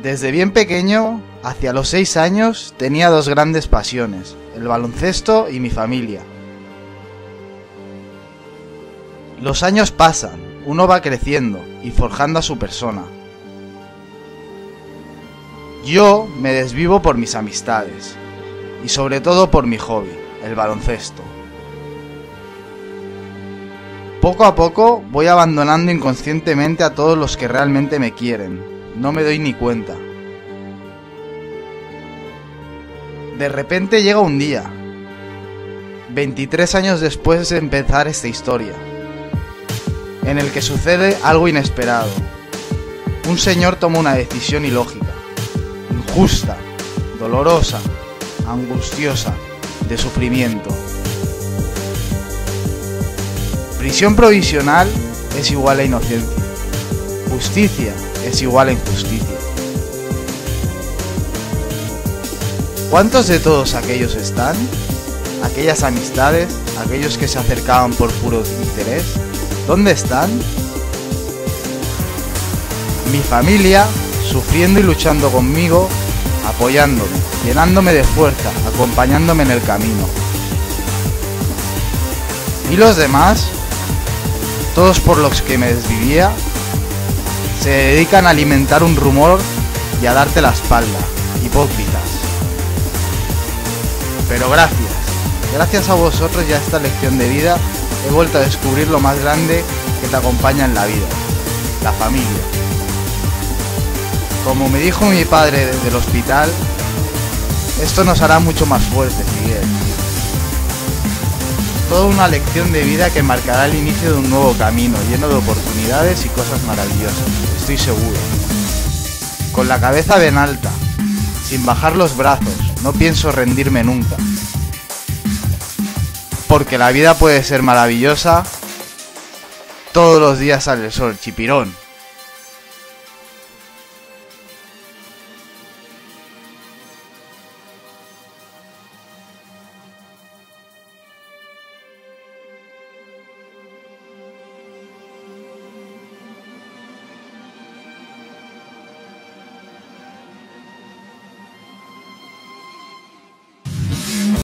Desde bien pequeño, hacia los 6 años, tenía dos grandes pasiones, el baloncesto y mi familia. Los años pasan, uno va creciendo y forjando a su persona. Yo me desvivo por mis amistades y sobre todo por mi hobby, el baloncesto. Poco a poco voy abandonando inconscientemente a todos los que realmente me quieren, no me doy ni cuenta. De repente llega un día, 23 años después de empezar esta historia, en el que sucede algo inesperado. Un señor toma una decisión ilógica, injusta, dolorosa, angustiosa, de sufrimiento. Prisión provisional es igual a inocencia. Justicia es igual a injusticia. ¿Cuántos de todos aquellos están? Aquellas amistades, aquellos que se acercaban por puro interés, ¿dónde están? Mi familia, sufriendo y luchando conmigo, apoyándome, llenándome de fuerza, acompañándome en el camino. ¿Y los demás? Todos por los que me desvivía, se dedican a alimentar un rumor y a darte la espalda, hipócritas. Pero gracias a vosotros y a esta lección de vida, he vuelto a descubrir lo más grande que te acompaña en la vida, la familia. Como me dijo mi padre desde el hospital, esto nos hará mucho más fuertes, Miguel. Toda una lección de vida que marcará el inicio de un nuevo camino, lleno de oportunidades y cosas maravillosas, estoy seguro. Con la cabeza bien alta, sin bajar los brazos, no pienso rendirme nunca. Porque la vida puede ser maravillosa, todos los días sale el sol, chipirón.